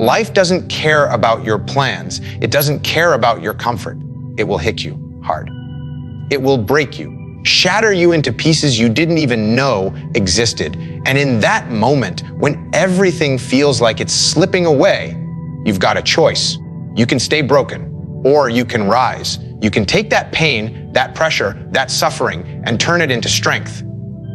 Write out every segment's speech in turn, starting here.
Life doesn't care about your plans. It doesn't care about your comfort. It will hit you hard. It will break you, shatter you into pieces you didn't even know existed. And in that moment, when everything feels like it's slipping away, you've got a choice. You can stay broken, or you can rise. You can take that pain, that pressure, that suffering, and turn it into strength.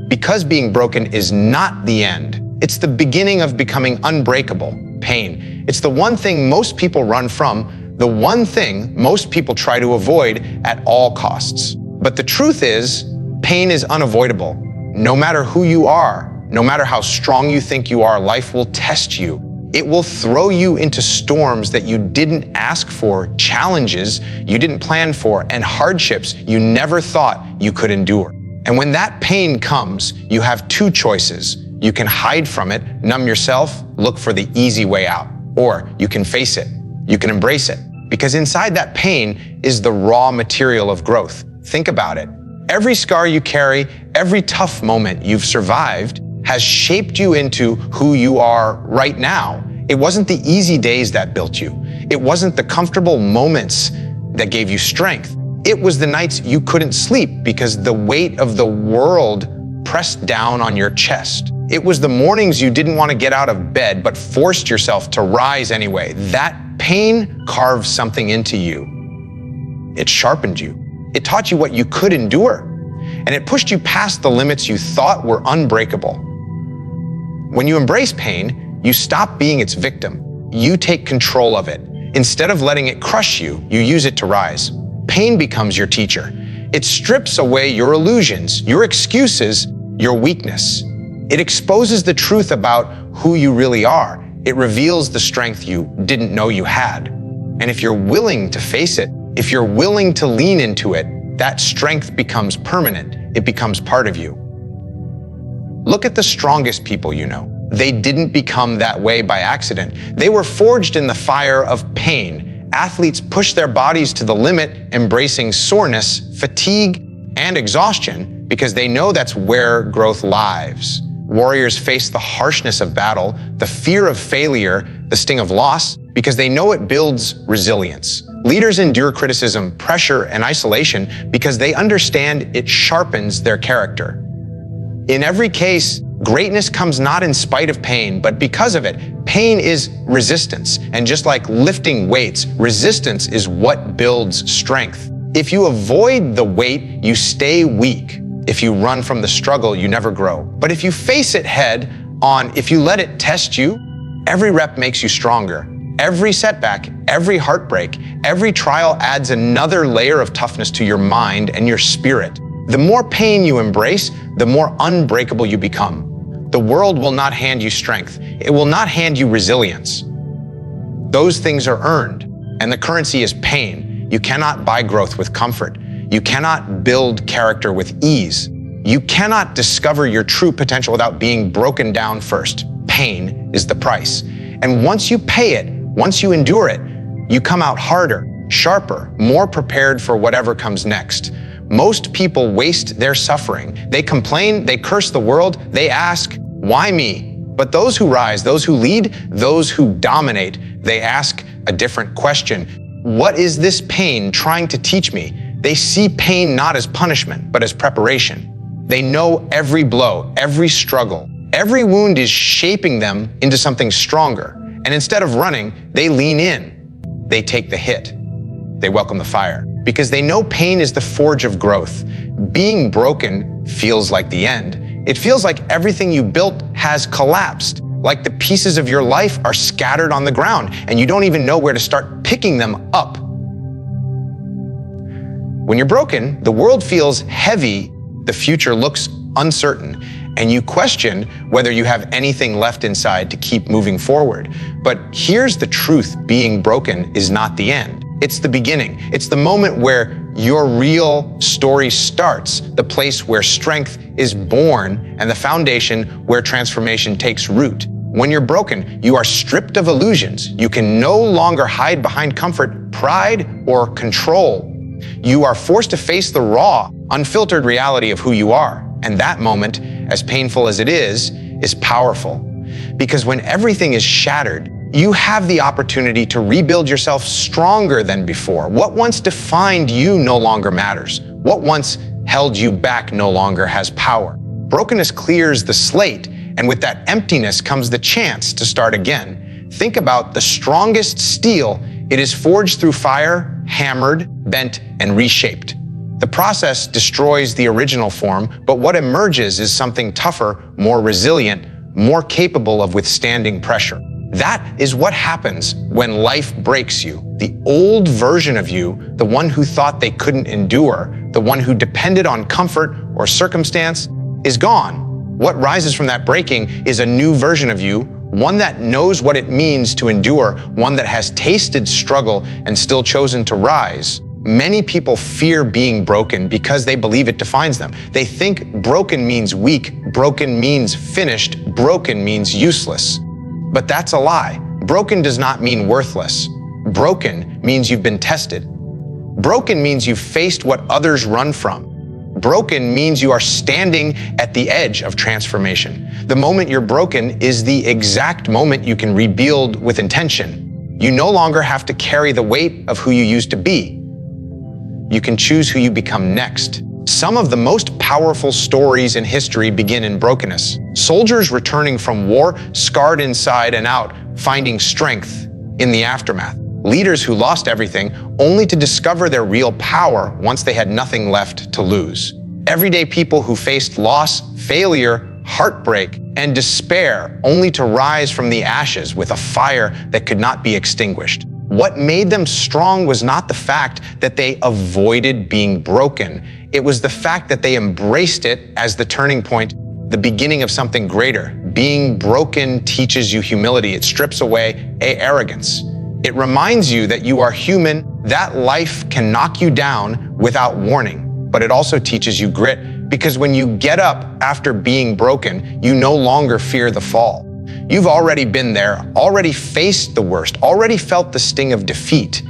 Because being broken is not the end. It's the beginning of becoming unbreakable. Pain. It's the one thing most people run from, the one thing most people try to avoid at all costs. But the truth is, pain is unavoidable. No matter who you are, no matter how strong you think you are, life will test you. It will throw you into storms that you didn't ask for, challenges you didn't plan for, and hardships you never thought you could endure. And when that pain comes, you have two choices. You can hide from it, numb yourself, look for the easy way out. Or you can face it. You can embrace it. Because inside that pain is the raw material of growth. Think about it. Every scar you carry, every tough moment you've survived has shaped you into who you are right now. It wasn't the easy days that built you. It wasn't the comfortable moments that gave you strength. It was the nights you couldn't sleep because the weight of the world pressed down on your chest. It was the mornings you didn't want to get out of bed but forced yourself to rise anyway. That pain carved something into you. It sharpened you. It taught you what you could endure. And it pushed you past the limits you thought were unbreakable. When you embrace pain, you stop being its victim. You take control of it. Instead of letting it crush you, you use it to rise. Pain becomes your teacher. It strips away your illusions, your excuses, your weakness. It exposes the truth about who you really are. It reveals the strength you didn't know you had. And if you're willing to face it, if you're willing to lean into it, that strength becomes permanent. It becomes part of you. Look at the strongest people you know. They didn't become that way by accident. They were forged in the fire of pain. Athletes push their bodies to the limit, embracing soreness, fatigue, and exhaustion because they know that's where growth lives. Warriors face the harshness of battle, the fear of failure, the sting of loss, because they know it builds resilience. Leaders endure criticism, pressure, and isolation because they understand it sharpens their character. In every case, greatness comes not in spite of pain, but because of it. Pain is resistance, and just like lifting weights, resistance is what builds strength. If you avoid the weight, you stay weak. If you run from the struggle, you never grow. But if you face it head on, if you let it test you, every rep makes you stronger. Every setback, every heartbreak, every trial adds another layer of toughness to your mind and your spirit. The more pain you embrace, the more unbreakable you become. The world will not hand you strength. It will not hand you resilience. Those things are earned, and the currency is pain. You cannot buy growth with comfort. You cannot build character with ease. You cannot discover your true potential without being broken down first. Pain is the price. And once you pay it, once you endure it, you come out harder, sharper, more prepared for whatever comes next. Most people waste their suffering. They complain, they curse the world, they ask, why me? But those who rise, those who lead, those who dominate, they ask a different question. What is this pain trying to teach me? They see pain not as punishment, but as preparation. They know every blow, every struggle, every wound is shaping them into something stronger. And instead of running, they lean in. They take the hit. They welcome the fire. Because they know pain is the forge of growth. Being broken feels like the end. It feels like everything you built has collapsed, like the pieces of your life are scattered on the ground, and you don't even know where to start picking them up. When you're broken, the world feels heavy, the future looks uncertain, and you question whether you have anything left inside to keep moving forward. But here's the truth: being broken is not the end. It's the beginning. It's the moment where your real story starts, the place where strength is born, and the foundation where transformation takes root. When you're broken, you are stripped of illusions. You can no longer hide behind comfort, pride, or control. You are forced to face the raw, unfiltered reality of who you are. And that moment, as painful as it is powerful. Because when everything is shattered, You have the opportunity to rebuild yourself stronger than before. What once defined you no longer matters. What once held you back no longer has power. Brokenness clears the slate, and with that emptiness comes the chance to start again. Think about the strongest steel. It is forged through fire, hammered, bent, and reshaped. The process destroys the original form, but what emerges is something tougher, more resilient, more capable of withstanding pressure. That is what happens when life breaks you. The old version of you, the one who thought they couldn't endure, the one who depended on comfort or circumstance, is gone. What rises from that breaking is a new version of you, one that knows what it means to endure, one that has tasted struggle and still chosen to rise. Many people fear being broken because they believe it defines them. They think broken means weak, broken means finished, broken means useless. But that's a lie. Broken does not mean worthless. Broken means you've been tested. Broken means you've faced what others run from. Broken means you are standing at the edge of transformation. The moment you're broken is the exact moment you can rebuild with intention. You no longer have to carry the weight of who you used to be. You can choose who you become next. Some of the most powerful stories in history begin in brokenness. Soldiers returning from war, scarred inside and out, finding strength in the aftermath. Leaders who lost everything only to discover their real power once they had nothing left to lose. Everyday people who faced loss, failure, heartbreak, and despair only to rise from the ashes with a fire that could not be extinguished. What made them strong was not the fact that they avoided being broken. It was the fact that they embraced it as the turning point, the beginning of something greater. Being broken teaches you humility. It strips away arrogance. It reminds you that you are human, that life can knock you down without warning. But it also teaches you grit, because when you get up after being broken, you no longer fear the fall. You've already been there, already faced the worst, already felt the sting of defeat.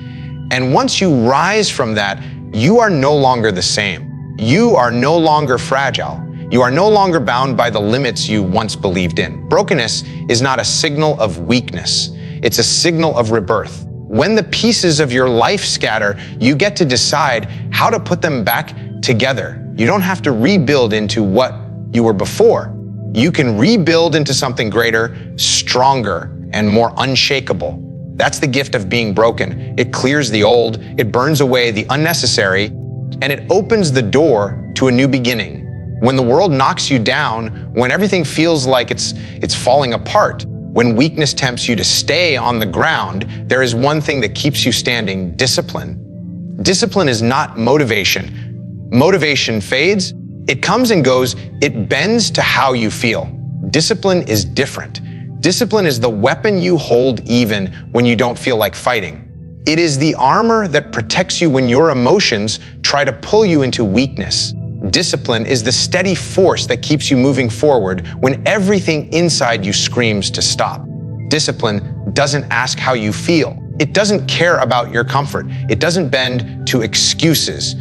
And once you rise from that, you are no longer the same. You are no longer fragile. You are no longer bound by the limits you once believed in. Brokenness is not a signal of weakness. It's a signal of rebirth. When the pieces of your life scatter, you get to decide how to put them back together. You don't have to rebuild into what you were before. You can rebuild into something greater, stronger, and more unshakable. That's the gift of being broken. It clears the old, it burns away the unnecessary, and it opens the door to a new beginning. When the world knocks you down, when everything feels like it's falling apart, when weakness tempts you to stay on the ground, there is one thing that keeps you standing: discipline. Discipline is not motivation. Motivation fades. It comes and goes. It bends to how you feel. Discipline is different. Discipline is the weapon you hold even when you don't feel like fighting. It is the armor that protects you when your emotions try to pull you into weakness. Discipline is the steady force that keeps you moving forward when everything inside you screams to stop. Discipline doesn't ask how you feel. It doesn't care about your comfort. It doesn't bend to excuses.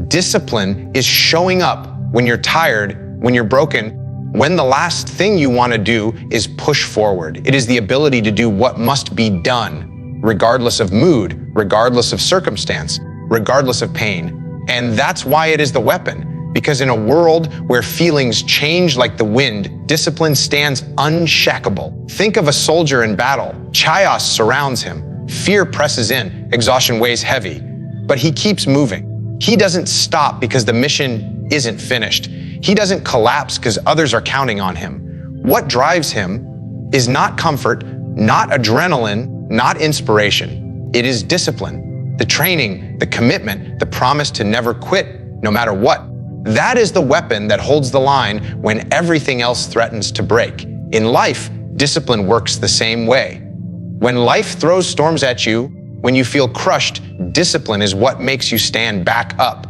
Discipline is showing up when you're tired, when you're broken, when the last thing you want to do is push forward. It is the ability to do what must be done, regardless of mood, regardless of circumstance, regardless of pain. And that's why it is the weapon. Because in a world where feelings change like the wind, discipline stands unshackable. Think of a soldier in battle. Chaos surrounds him. Fear presses in. Exhaustion weighs heavy. But he keeps moving. He doesn't stop because the mission isn't finished. He doesn't collapse because others are counting on him. What drives him is not comfort, not adrenaline, not inspiration. It is discipline, the training, the commitment, the promise to never quit, no matter what. That is the weapon that holds the line when everything else threatens to break. In life, discipline works the same way. When life throws storms at you, when you feel crushed, discipline is what makes you stand back up.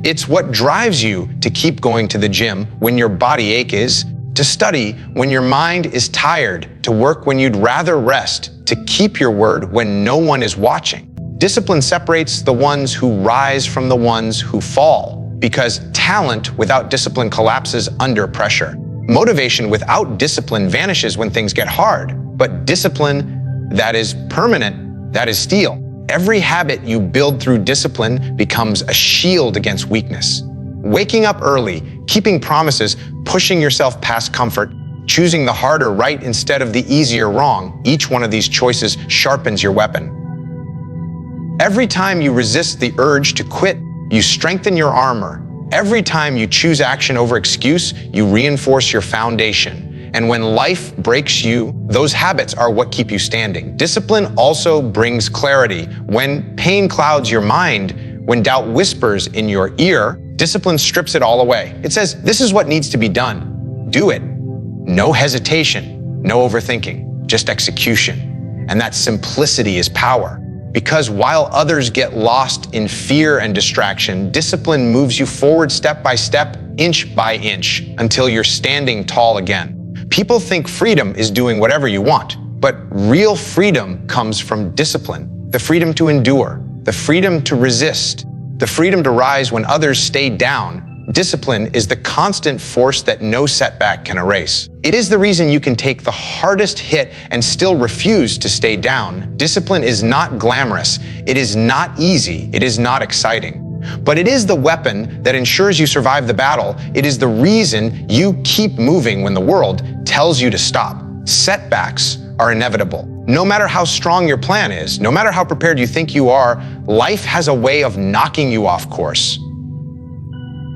It's what drives you to keep going to the gym when your body ache is, to study when your mind is tired, to work when you'd rather rest, to keep your word when no one is watching. Discipline separates the ones who rise from the ones who fall, because talent without discipline collapses under pressure. Motivation without discipline vanishes when things get hard, but discipline that is permanent, that is steel. Every habit you build through discipline becomes a shield against weakness. Waking up early, keeping promises, pushing yourself past comfort, choosing the harder right instead of the easier wrong, each one of these choices sharpens your weapon. Every time you resist the urge to quit, you strengthen your armor. Every time you choose action over excuse, you reinforce your foundation. And when life breaks you, those habits are what keep you standing. Discipline also brings clarity. When pain clouds your mind, when doubt whispers in your ear, discipline strips it all away. It says, this is what needs to be done. Do it. No hesitation, no overthinking, just execution. And that simplicity is power. Because while others get lost in fear and distraction, discipline moves you forward step by step, inch by inch, until you're standing tall again. People think freedom is doing whatever you want, but real freedom comes from discipline. The freedom to endure, the freedom to resist, the freedom to rise when others stay down. Discipline is the constant force that no setback can erase. It is the reason you can take the hardest hit and still refuse to stay down. Discipline is not glamorous. It is not easy. It is not exciting. But it is the weapon that ensures you survive the battle. It is the reason you keep moving when the world tells you to stop. Setbacks are inevitable. No matter how strong your plan is, no matter how prepared you think you are, life has a way of knocking you off course.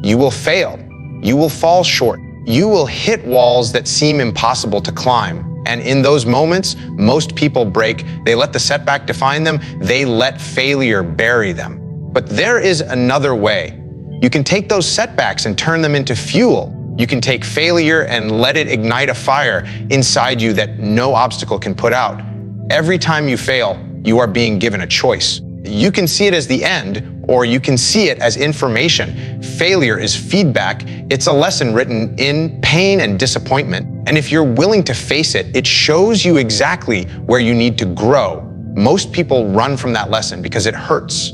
You will fail. You will fall short. You will hit walls that seem impossible to climb. And in those moments, most people break. They let the setback define them. They let failure bury them. But there is another way. You can take those setbacks and turn them into fuel. You can take failure and let it ignite a fire inside you that no obstacle can put out. Every time you fail, you are being given a choice. You can see it as the end, or you can see it as information. Failure is feedback. It's a lesson written in pain and disappointment. And if you're willing to face it, it shows you exactly where you need to grow. Most people run from that lesson because it hurts.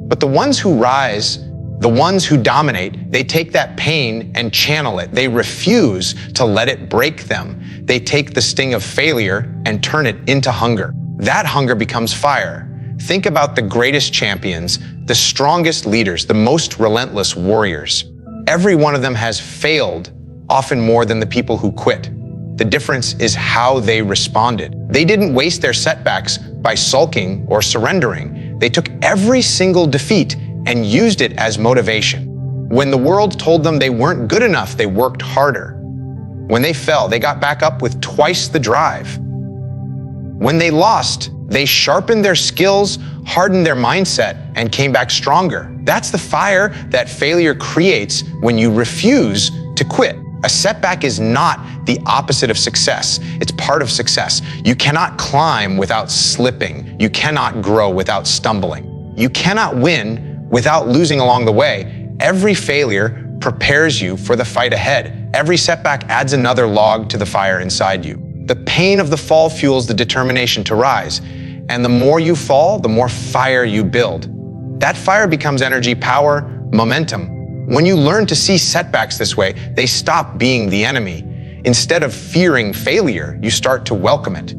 But the ones who rise, the ones who dominate, they take that pain and channel it. They refuse to let it break them. They take the sting of failure and turn it into hunger. That hunger becomes fire. Think about the greatest champions, the strongest leaders, the most relentless warriors. Every one of them has failed, often more than the people who quit. The difference is how they responded. They didn't waste their setbacks by sulking or surrendering. They took every single defeat and used it as motivation. When the world told them they weren't good enough, they worked harder. When they fell, they got back up with twice the drive. When they lost, they sharpened their skills, hardened their mindset, and came back stronger. That's the fire that failure creates when you refuse to quit. A setback is not the opposite of success. It's part of success. You cannot climb without slipping. You cannot grow without stumbling. You cannot win without losing along the way. Every failure prepares you for the fight ahead. Every setback adds another log to the fire inside you. The pain of the fall fuels the determination to rise. And the more you fall, the more fire you build. That fire becomes energy, power, momentum. When you learn to see setbacks this way, they stop being the enemy. Instead of fearing failure, you start to welcome it.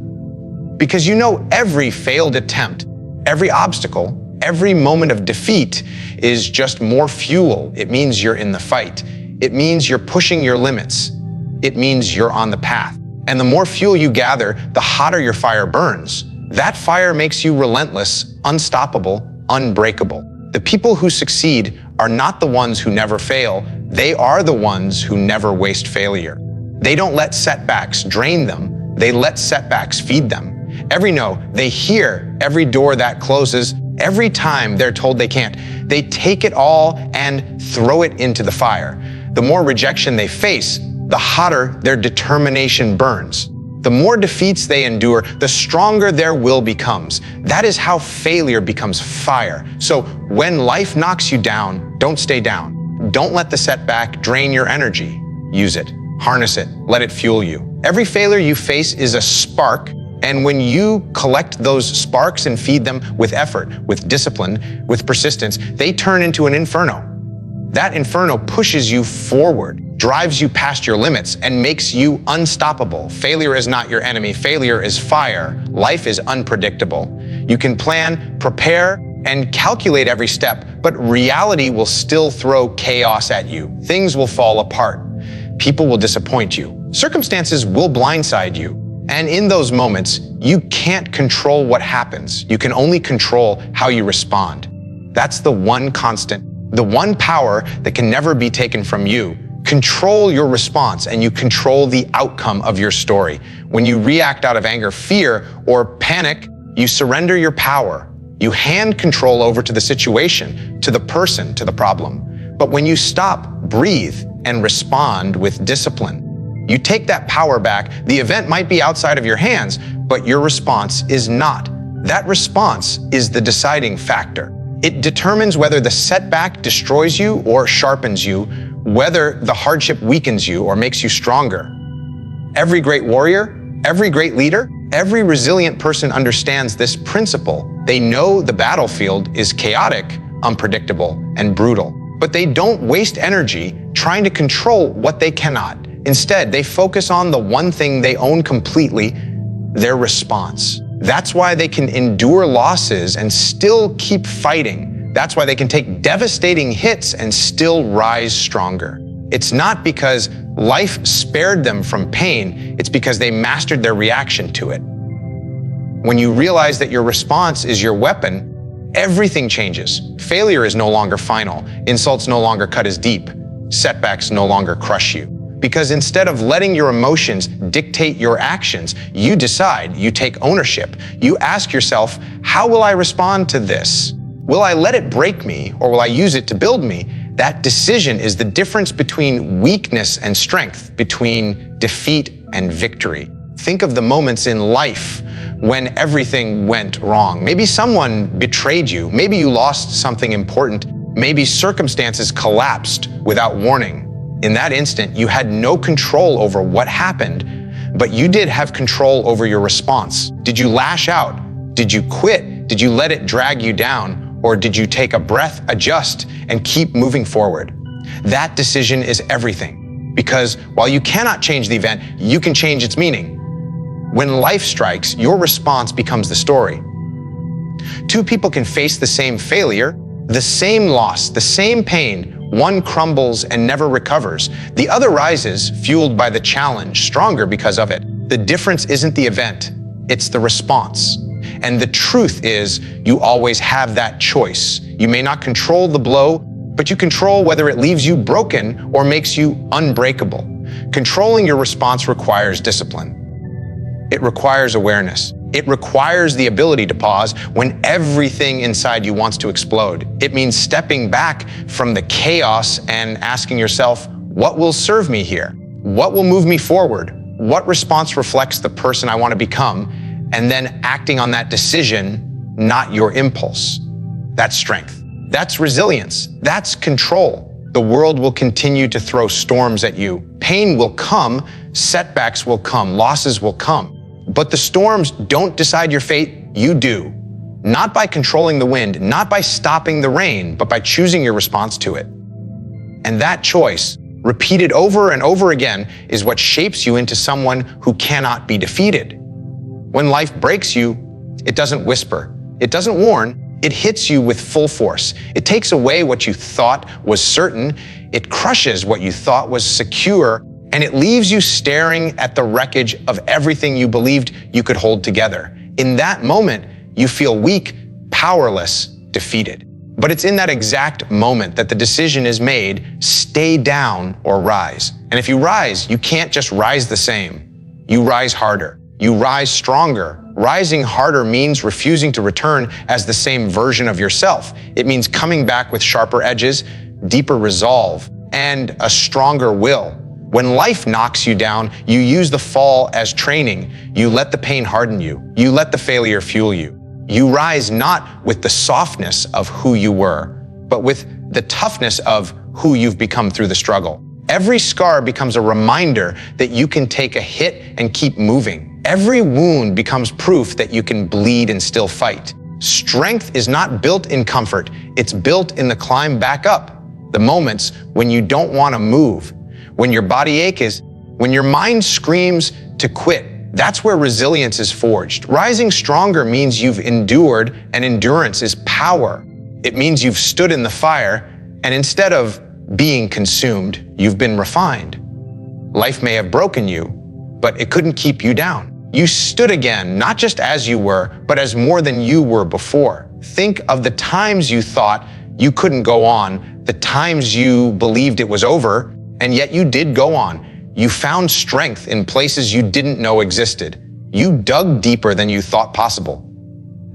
Because you know every failed attempt, every obstacle, every moment of defeat is just more fuel. It means you're in the fight. It means you're pushing your limits. It means you're on the path. And the more fuel you gather, the hotter your fire burns. That fire makes you relentless, unstoppable, unbreakable. The people who succeed are not the ones who never fail. They are the ones who never waste failure. They don't let setbacks drain them. They let setbacks feed them. Every no they hear, every door that closes, every time they're told they can't, they take it all and throw it into the fire. The more rejection they face, the hotter their determination burns. The more defeats they endure, the stronger their will becomes. That is how failure becomes fire. So when life knocks you down, don't stay down. Don't let the setback drain your energy. Use it, harness it, let it fuel you. Every failure you face is a spark, and when you collect those sparks and feed them with effort, with discipline, with persistence, they turn into an inferno. That inferno pushes you forward. drives you past your limits and makes you unstoppable. Failure is not your enemy. Failure is fire. Life is unpredictable. You can plan, prepare, and calculate every step, but reality will still throw chaos at you. Things will fall apart. People will disappoint you. Circumstances will blindside you. And in those moments, you can't control what happens. You can only control how you respond. That's the one constant, the one power that can never be taken from you. Control your response and you control the outcome of your story. When you react out of anger, fear, or panic, you surrender your power. You hand control over to the situation, to the person, to the problem. But when you stop, breathe, and respond with discipline, you take that power back. The event might be outside of your hands, but your response is not. That response is the deciding factor. It determines whether the setback destroys you or sharpens you, whether the hardship weakens you or makes you stronger. Every great warrior, every great leader, every resilient person understands this principle. They know the battlefield is chaotic, unpredictable, and brutal, but they don't waste energy trying to control what they cannot. Instead, they focus on the one thing they own completely, their response. That's why they can endure losses and still keep fighting. That's why they can take devastating hits and still rise stronger. It's not because life spared them from pain, it's because they mastered their reaction to it. When you realize that your response is your weapon, everything changes. Failure is no longer final. Insults no longer cut as deep. Setbacks no longer crush you. Because instead of letting your emotions dictate your actions, you decide, you take ownership. You ask yourself, how will I respond to this? Will I let it break me or will I use it to build me? That decision is the difference between weakness and strength, between defeat and victory. Think of the moments in life when everything went wrong. Maybe someone betrayed you. Maybe you lost something important. Maybe circumstances collapsed without warning. In that instant, you had no control over what happened, but you did have control over your response. Did you lash out? Did you quit? Did you let it drag you down? Or did you take a breath, adjust, and keep moving forward? That decision is everything, because while you cannot change the event, you can change its meaning. When life strikes, your response becomes the story. Two people can face the same failure, the same loss, the same pain. One crumbles and never recovers. The other rises, fueled by the challenge, stronger because of it. The difference isn't the event, it's the response. And the truth is, you always have that choice. You may not control the blow, but you control whether it leaves you broken or makes you unbreakable. Controlling your response requires discipline. It requires awareness. It requires the ability to pause when everything inside you wants to explode. It means stepping back from the chaos and asking yourself, what will serve me here? What will move me forward? What response reflects the person I want to become? And then acting on that decision, not your impulse. That's strength. That's resilience. That's control. The world will continue to throw storms at you. Pain will come, setbacks will come, losses will come. But the storms don't decide your fate, you do. Not by controlling the wind, not by stopping the rain, but by choosing your response to it. And that choice, repeated over and over again, is what shapes you into someone who cannot be defeated. When life breaks you, it doesn't whisper, it doesn't warn, it hits you with full force. It takes away what you thought was certain, it crushes what you thought was secure, and it leaves you staring at the wreckage of everything you believed you could hold together. In that moment, you feel weak, powerless, defeated. But it's in that exact moment that the decision is made, stay down or rise. And if you rise, you can't just rise the same. You rise harder. You rise stronger. Rising harder means refusing to return as the same version of yourself. It means coming back with sharper edges, deeper resolve, and a stronger will. When life knocks you down, you use the fall as training. You let the pain harden you. You let the failure fuel you. You rise not with the softness of who you were, but with the toughness of who you've become through the struggle. Every scar becomes a reminder that you can take a hit and keep moving. Every wound becomes proof that you can bleed and still fight. Strength is not built in comfort. It's built in the climb back up, the moments when you don't want to move, When your body aches, when your mind screams to quit, that's where resilience is forged. Rising stronger means you've endured, and endurance is power. It means you've stood in the fire, and instead of being consumed, you've been refined. Life may have broken you, but it couldn't keep you down. You stood again, not just as you were, but as more than you were before. Think of the times you thought you couldn't go on, the times you believed it was over, and yet you did go on. You found strength in places you didn't know existed. You dug deeper than you thought possible.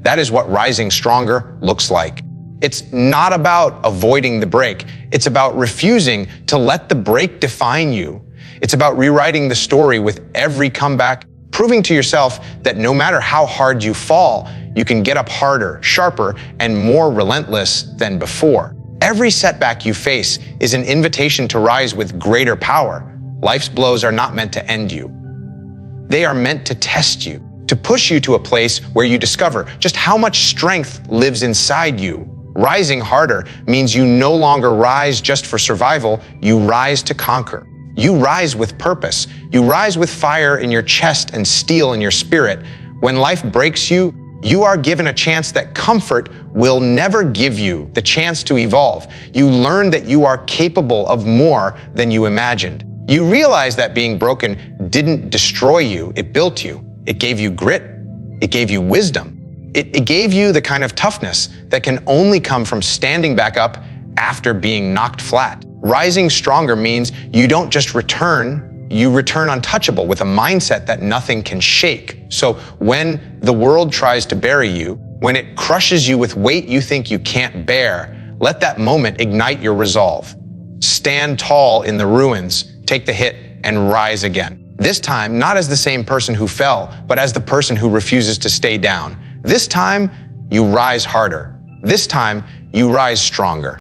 That is what rising stronger looks like. It's not about avoiding the break. It's about refusing to let the break define you. It's about rewriting the story with every comeback, proving to yourself that no matter how hard you fall, you can get up harder, sharper, and more relentless than before. Every setback you face is an invitation to rise with greater power. Life's blows are not meant to end you. They are meant to test you, to push you to a place where you discover just how much strength lives inside you. Rising harder means you no longer rise just for survival, you rise to conquer. You rise with purpose. You rise with fire in your chest and steel in your spirit. When life breaks you, you are given a chance that comfort will never give you, the chance to evolve. You learn that you are capable of more than you imagined. You realize that being broken didn't destroy you, it built you. It gave you grit. It gave you wisdom. It gave you the kind of toughness that can only come from standing back up after being knocked flat. Rising stronger means you don't just return, you return untouchable with a mindset that nothing can shake. So when the world tries to bury you, when it crushes you with weight you think you can't bear, let that moment ignite your resolve. Stand tall in the ruins, take the hit, and rise again. This time, not as the same person who fell, but as the person who refuses to stay down. This time, you rise harder. This time, you rise stronger.